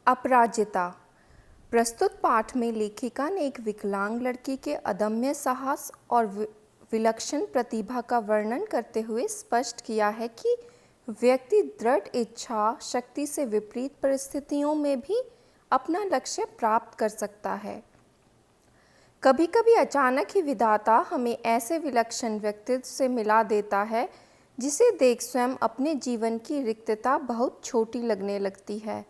अपराजिता। प्रस्तुत पाठ में लेखिका ने एक विकलांग लड़की के अदम्य साहस और विलक्षण प्रतिभा का वर्णन करते हुए स्पष्ट किया है कि व्यक्ति दृढ़ इच्छा शक्ति से विपरीत परिस्थितियों में भी अपना लक्ष्य प्राप्त कर सकता है। कभी कभी अचानक ही विधाता हमें ऐसे विलक्षण व्यक्तित्व से मिला देता है जिसे देख स्वयं अपने जीवन की रिक्तता बहुत छोटी लगने लगती है।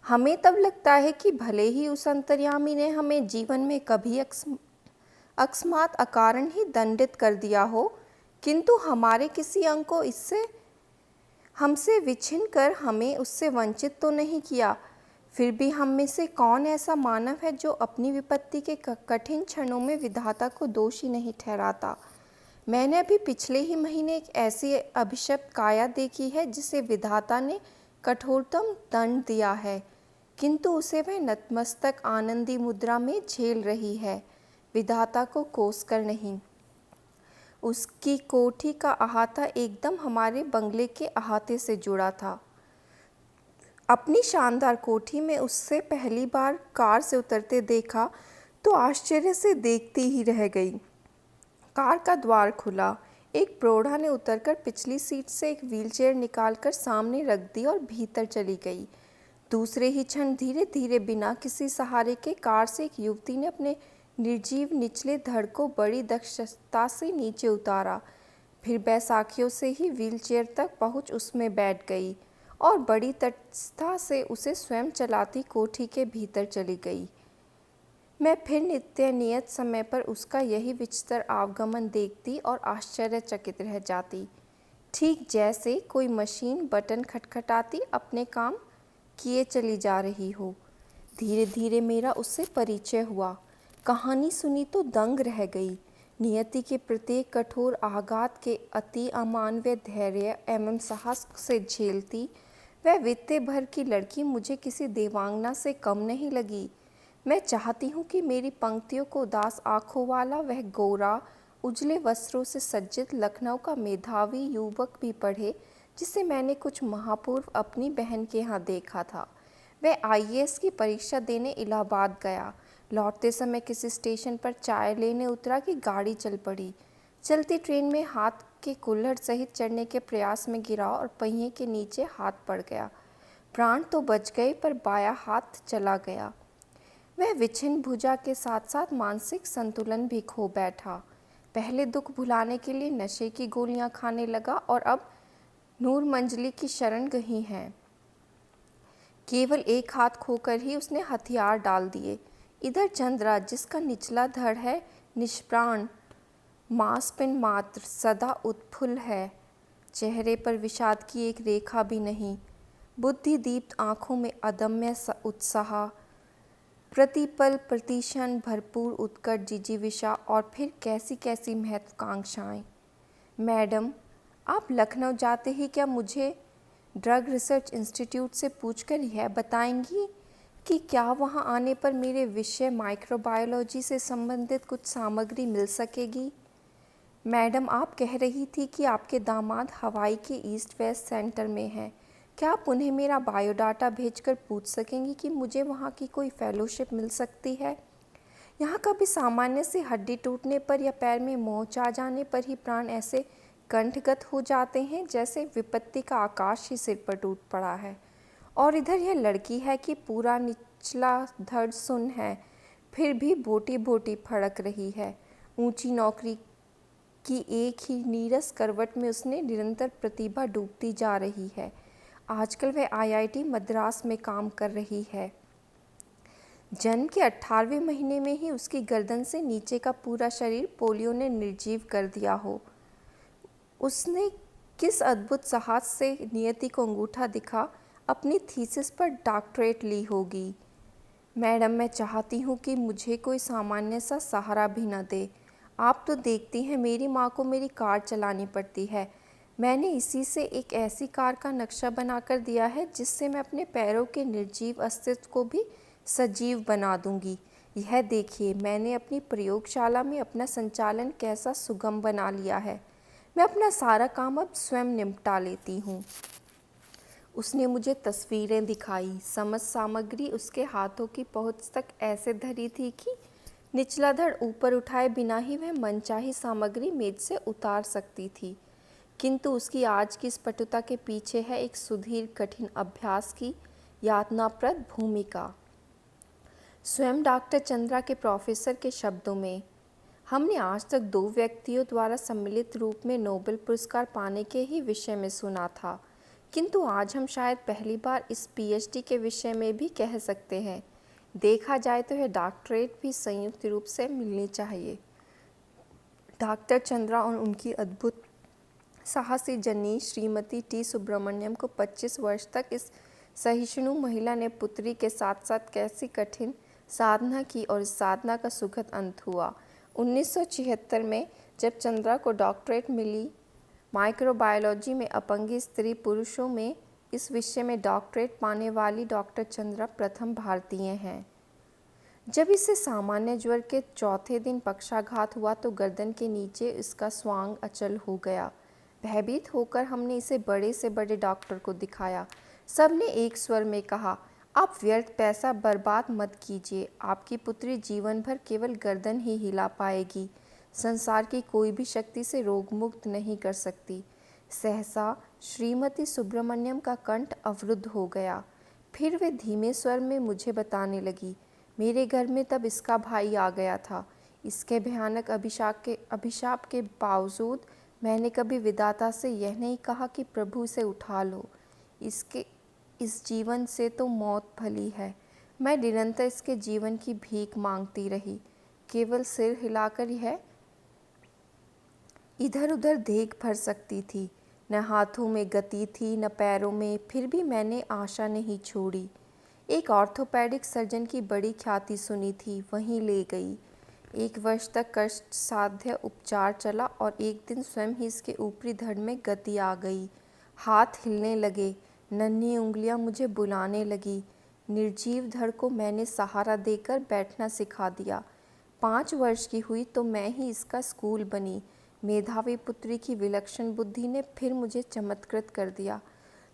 हमें तब लगता है कि भले ही उस अंतर्यामी ने हमें जीवन में कभी अकस्मात अकारण ही दंडित कर दिया हो, किंतु हमारे किसी अंग को इससे हमसे विछिन्न कर हमें उससे वंचित तो नहीं किया। फिर भी हम में से कौन ऐसा मानव है जो अपनी विपत्ति के कठिन क्षणों में विधाता को दोषी नहीं ठहराता। मैंने अभी पिछले ही महीने एक ऐसी अभिशप्त काया देखी है जिसे विधाता ने कठोरतम दंड दिया है, किंतु उसे वह नतमस्तक आनंदी मुद्रा में झेल रही है, विधाता को कोस कर नहीं। उसकी कोठी का अहाता एकदम हमारे बंगले के अहाते से जुड़ा था। अपनी शानदार कोठी में उससे पहली बार कार से उतरते देखा तो आश्चर्य से देखती ही रह गई। कार का द्वार खुला, एक प्रौढ़ा ने उतरकर पिछली सीट से एक व्हीलचेयर निकालकर सामने रख दी और भीतर चली गई। दूसरे ही क्षण धीरे धीरे बिना किसी सहारे के कार से एक युवती ने अपने निर्जीव निचले धड़ को बड़ी दक्षता से नीचे उतारा, फिर बैसाखियों से ही व्हीलचेयर तक पहुंच उसमें बैठ गई और बड़ी तटस्थता से उसे स्वयं चलाती कोठी के भीतर चली गई। मैं फिर नित्य नियत समय पर उसका यही विचित्र आवागमन देखती और आश्चर्यचकित रह जाती, ठीक जैसे कोई मशीन बटन खटखटाती अपने काम किए चली जा रही हो। धीरे धीरे मेरा उससे परिचय हुआ। कहानी सुनी तो दंग रह गई। नियति के प्रत्येक कठोर आघात के अति अमानवीय धैर्य एवं साहस से झेलती वह वित्ते भर की लड़की मुझे किसी देवांगना से कम नहीं लगी। मैं चाहती हूँ कि मेरी पंक्तियों को उदास आँखों वाला वह गोरा उजले वस्त्रों से सज्जित लखनऊ का मेधावी युवक भी पढ़े, जिसे मैंने कुछ माह पूर्व अपनी बहन के यहाँ देखा था। वह आईएएस की परीक्षा देने इलाहाबाद गया। लौटते समय किसी स्टेशन पर चाय लेने उतरा कि गाड़ी चल पड़ी। चलती ट्रेन में हाथ के कुल्हड़ सहित चढ़ने के प्रयास में गिरा और पहिए के नीचे हाथ पड़ गया। प्राण तो बच गए पर बायां हाथ चला गया। वह विछिन्न भुजा के साथ साथ मानसिक संतुलन भी खो बैठा। पहले दुख भुलाने के लिए नशे की गोलियां खाने लगा और अब नूर मंजली की शरण गई है। केवल एक हाथ खोकर ही उसने हथियार डाल दिए। इधर चंद्रा, जिसका निचला धड़ है निष्प्राण, मांसपिंड मात्र सदा उत्फुल्ल है, चेहरे पर विषाद की एक रेखा भी नहीं, बुद्धि दीप्त आँखों में अदम्य उत्साह, प्रतिपल प्रतिक्षण भरपूर उत्कट जिजीविषा और फिर कैसी कैसी महत्वाकांक्षाएं। मैडम, आप लखनऊ जाते ही क्या मुझे ड्रग रिसर्च इंस्टीट्यूट से पूछकर यह बताएंगी कि क्या वहां आने पर मेरे विषय माइक्रोबायोलॉजी से संबंधित कुछ सामग्री मिल सकेगी? मैडम, आप कह रही थी कि आपके दामाद हवाई के ईस्ट वेस्ट सेंटर में हैं। क्या आप उन्हें मेरा बायोडाटा भेजकर पूछ सकेंगी कि मुझे वहाँ की कोई फेलोशिप मिल सकती है? यहाँ कभी सामान्य सी हड्डी टूटने पर या पैर में मोच आ जाने पर ही प्राण ऐसे कंठगत हो जाते हैं जैसे विपत्ति का आकाश ही सिर पर टूट पड़ा है। और इधर यह लड़की है कि पूरा निचला धड़ सुन्न है, फिर भी बोटी बोटी फड़क रही है। ऊंची नौकरी की एक ही नीरस करवट में उसने निरंतर प्रतिभा डूबती जा रही है। आजकल वह आईआईटी मद्रास में काम कर रही है। जन्म के 18वें महीने में ही उसकी गर्दन से नीचे का पूरा शरीर पोलियो ने निर्जीव कर दिया हो। उसने किस अद्भुत साहस से नियति को अंगूठा दिखा अपनी थीसिस पर डॉक्टरेट ली होगी। मैडम, मैं चाहती हूँ कि मुझे कोई सामान्य सा सहारा भी न दे। आप तो देखती हैं मेरी माँ को मेरी कार चलानी पड़ती है। मैंने इसी से एक ऐसी कार का नक्शा बनाकर दिया है जिससे मैं अपने पैरों के निर्जीव अस्तित्व को भी सजीव बना दूंगी। यह देखिए, मैंने अपनी प्रयोगशाला में अपना संचालन कैसा सुगम बना लिया है। मैं अपना सारा काम अब स्वयं निपटा लेती हूँ। उसने मुझे तस्वीरें दिखाई। समझ सामग्री उसके हाथों की पहुंच तक ऐसे धरी थी कि निचला धड़ ऊपर उठाए बिना ही वह मनचाही सामग्री मेज से उतार सकती थी। किंतु उसकी आज की स्फुटता के पीछे है एक सुदीर्घ कठिन अभ्यास की यातनाप्रद भूमिका। स्वयं डॉक्टर चंद्रा के प्रोफेसर के शब्दों में, हमने आज तक 2 व्यक्तियों द्वारा सम्मिलित रूप में नोबेल पुरस्कार पाने के ही विषय में सुना था, किंतु आज हम शायद पहली बार इस पीएचडी के विषय में भी कह सकते हैं। देखा जाए तो यह डॉक्टरेट भी संयुक्त रूप से मिलनी चाहिए। डॉक्टर चंद्रा और उनकी अद्भुत साहसी जनी श्रीमती टी सुब्रमण्यम को 25 वर्ष तक इस सहिष्णु महिला ने पुत्री के साथ साथ कैसी कठिन साधना की और इस साधना का सुखद अंत हुआ। 1976 में जब चंद्रा को डॉक्टरेट मिली माइक्रोबायोलॉजी में अपंगी स्त्री पुरुषों में इस विषय में डॉक्टरेट पाने वाली डॉक्टर चंद्रा प्रथम भारतीय हैं। जब इसे सामान्य ज्वर के चौथे दिन पक्षाघात हुआ तो गर्दन के नीचे इसका स्वांग अचल हो गया। भयभीत होकर हमने इसे बड़े से बड़े डॉक्टर को दिखाया। सबने एक स्वर में कहा, आप व्यर्थ पैसा बर्बाद मत कीजिए, आपकी पुत्री जीवन भर केवल गर्दन ही हिला पाएगी, संसार की कोई भी शक्ति से रोग मुक्त नहीं कर सकती। सहसा श्रीमती सुब्रमण्यम का कंठ अवरुद्ध हो गया। फिर वे धीमे स्वर में मुझे बताने लगी, मेरे घर में तब इसका भाई आ गया था। इसके भयानक अभिशाप के बावजूद मैंने कभी विधाता से यह नहीं कहा कि प्रभु इसे उठा लो, इस जीवन से तो मौत भली है। मैं निरंतर इसके जीवन की भीख मांगती रही। केवल सिर हिलाकर यह इधर उधर देख भर सकती थी। न हाथों में गति थी न पैरों में, फिर भी मैंने आशा नहीं छोड़ी। एक ऑर्थोपेडिक सर्जन की बड़ी ख्याति सुनी थी, वहीं ले गई। 1 वर्ष तक कष्ट साध्य उपचार चला और एक दिन स्वयं ही इसके ऊपरी धड़ में गति आ गई। हाथ हिलने लगे, नन्ही उंगलियां मुझे बुलाने लगी। निर्जीव धड़ को मैंने सहारा देकर बैठना सिखा दिया। 5 वर्ष की हुई तो मैं ही इसका स्कूल बनी। मेधावी पुत्री की विलक्षण बुद्धि ने फिर मुझे चमत्कृत कर दिया।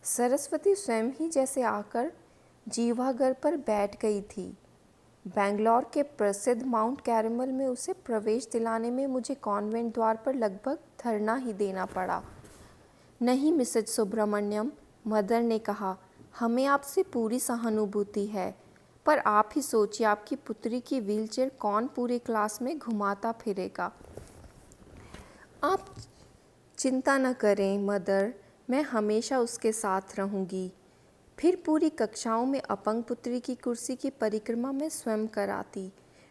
सरस्वती स्वयं ही जैसे आकर जीवाघर पर बैठ गई थी। बेंगलोर के प्रसिद्ध माउंट कैरमल में उसे प्रवेश दिलाने में मुझे कॉन्वेंट द्वार पर लगभग धरना ही देना पड़ा। नहीं मिसेज सुब्रमण्यम, मदर ने कहा, हमें आपसे पूरी सहानुभूति है, पर आप ही सोचिए आपकी पुत्री की व्हीलचेयर कौन पूरे क्लास में घुमाता फिरेगा। आप चिंता न करें मदर, मैं हमेशा उसके साथ रहूँगी। फिर पूरी कक्षाओं में अपंग पुत्री की कुर्सी की परिक्रमा में स्वयं कराती।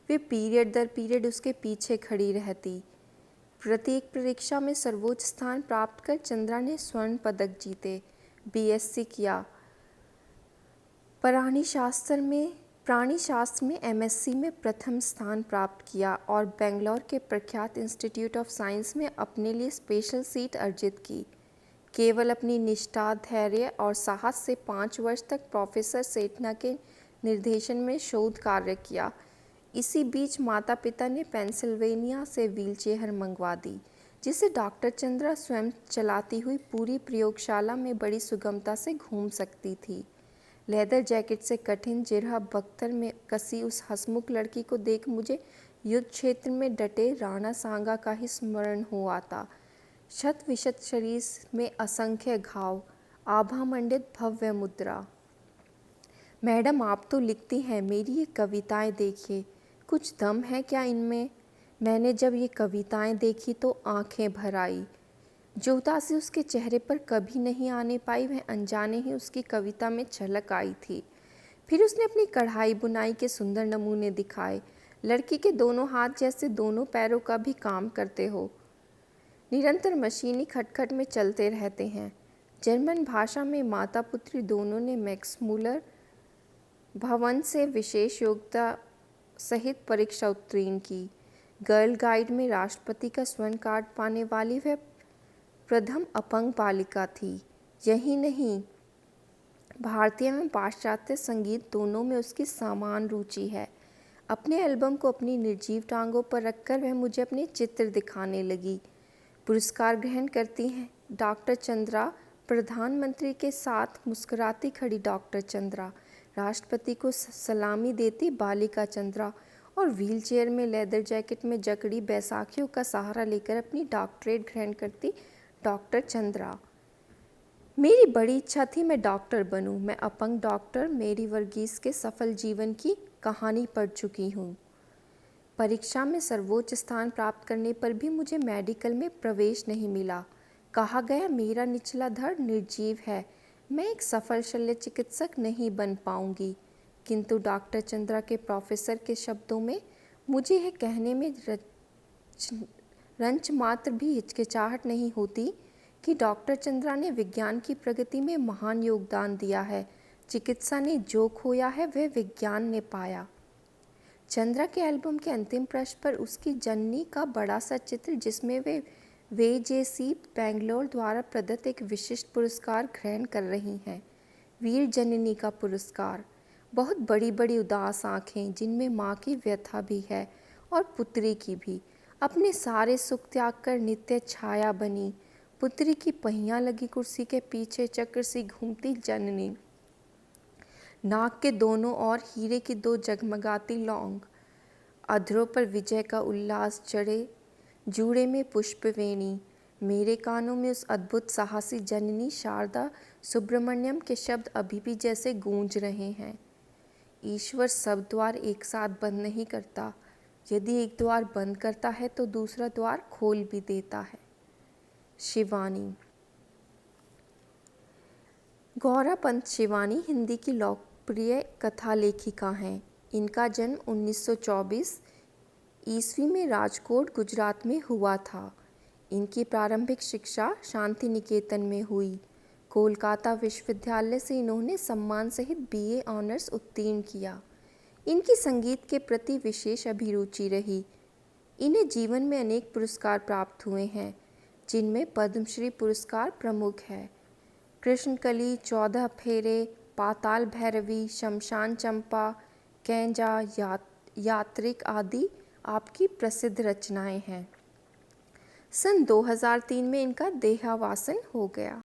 वे पीरियड दर पीरियड उसके पीछे खड़ी रहती। प्रत्येक परीक्षा में सर्वोच्च स्थान प्राप्त कर चंद्रा ने स्वर्ण पदक जीते। बीएससी किया। प्राणी शास्त्र में एमएससी में प्रथम स्थान प्राप्त किया और बेंगलोर के प्रख्यात इंस्टीट्यूट ऑफ साइंस में अपने लिए स्पेशल सीट अर्जित की। केवल अपनी निष्ठा, धैर्य और साहस से 5 वर्ष तक प्रोफेसर सेठना के निर्देशन में शोध कार्य किया। इसी बीच माता पिता ने पेंसिल्वेनिया से व्हीलचेयर मंगवा दी, जिसे डॉक्टर चंद्रा स्वयं चलाती हुई पूरी प्रयोगशाला में बड़ी सुगमता से घूम सकती थी। लेदर जैकेट से कठिन जिरह बख्तर में कसी उस हंसमुख लड़की को देख मुझे युद्ध क्षेत्र में डटे राणा सांगा का ही स्मरण हो आता। शत विशत शरीर में असंख्य घाव, आभा मंडित भव्य मुद्रा। मैडम, आप तो लिखती हैं, मेरी ये कविताएं देखिए, कुछ दम है क्या इनमें। मैंने जब ये कविताएं देखी तो आंखें भर आई। जो उदासी उसके चेहरे पर कभी नहीं आने पाई, वह अनजाने ही उसकी कविता में झलक आई थी। फिर उसने अपनी कढ़ाई बुनाई के सुंदर नमूने दिखाए। लड़की के दोनों हाथ जैसे दोनों पैरों का भी काम करते हो, निरंतर मशीनी खटखट में चलते रहते हैं। जर्मन भाषा में माता पुत्री दोनों ने मैक्स मूलर भवन से विशेष योग्यता सहित परीक्षा उत्तीर्ण की। गर्ल गाइड में राष्ट्रपति का स्वर्ण कार्ड पाने वाली वह प्रथम अपंग बालिका थी। यही नहीं, भारतीय एवं पाश्चात्य संगीत दोनों में उसकी समान रुचि है। अपने एल्बम को अपनी निर्जीव टांगों पर रखकर वह मुझे अपने चित्र दिखाने लगी। पुरस्कार ग्रहण करती हैं डॉक्टर चंद्रा प्रधानमंत्री के साथ मुस्कुराती खड़ी डॉक्टर चंद्रा, राष्ट्रपति को सलामी देती बालिका चंद्रा और व्हीलचेयर में लेदर जैकेट में जकड़ी बैसाखियों का सहारा लेकर अपनी डॉक्टरेट ग्रहण करती डॉक्टर चंद्रा। मेरी बड़ी इच्छा थी मैं डॉक्टर बनूं। मैं अपंग डॉक्टर मेरी वर्गीस के सफल जीवन की कहानी पढ़ चुकी हूं। परीक्षा में सर्वोच्च स्थान प्राप्त करने पर भी मुझे मेडिकल में प्रवेश नहीं मिला। कहा गया मेरा निचला धड़ निर्जीव है, मैं एक सफल शल्य चिकित्सक नहीं बन पाऊंगी। किंतु डॉक्टर चंद्रा के प्रोफेसर के शब्दों में मुझे यह कहने में रंच मात्र भी हिचकिचाहट नहीं होती कि डॉक्टर चंद्रा ने विज्ञान की प्रगति में महान योगदान दिया है। चिकित्सा ने जो खोया है वह विज्ञान ने पाया। चंद्रा के एल्बम के अंतिम पृष्ठ पर उसकी जननी का बड़ा सा चित्र, जिसमें वे जेसी बेंगलोर द्वारा प्रदत्त एक विशिष्ट पुरस्कार ग्रहण कर रही हैं, वीर जननी का पुरस्कार। बहुत बड़ी बड़ी उदास आँखें, जिनमें माँ की व्यथा भी है और पुत्री की भी। अपने सारे सुख त्याग कर नित्य छाया बनी पुत्री की पहियां लगी कुर्सी के पीछे चक्र सी घूमती जननी। नाक के दोनों ओर हीरे की दो जगमगाती लौंग, अधरों पर विजय का उल्लास चढ़े, जूड़े में पुष्पवेणी। मेरे कानों में उस अद्भुत साहसी जननी शारदा सुब्रमण्यम के शब्द अभी भी जैसे गूंज रहे हैं। ईश्वर सब द्वार एक साथ बंद नहीं करता, यदि एक द्वार बंद करता है तो दूसरा द्वार खोल भी देता है। शिवानी। गौरा पंत शिवानी हिंदी की लोकप्रिय कथा लेखिका हैं। इनका जन्म 1924 ईस्वी में राजकोट, गुजरात में हुआ था। इनकी प्रारंभिक शिक्षा शांति निकेतन में हुई। कोलकाता विश्वविद्यालय से इन्होंने सम्मान सहित बीए ऑनर्स उत्तीर्ण किया। इनकी संगीत के प्रति विशेष अभिरुचि रही। इन्हें जीवन में अनेक पुरस्कार प्राप्त हुए हैं, जिनमें पद्मश्री पुरस्कार प्रमुख है। कृष्णकली, 14 फेरे, पाताल भैरवी, शमशान चंपा, कैंजा, यात्रिक आदि आपकी प्रसिद्ध रचनाएं हैं। सन 2003 में इनका देहावसान हो गया।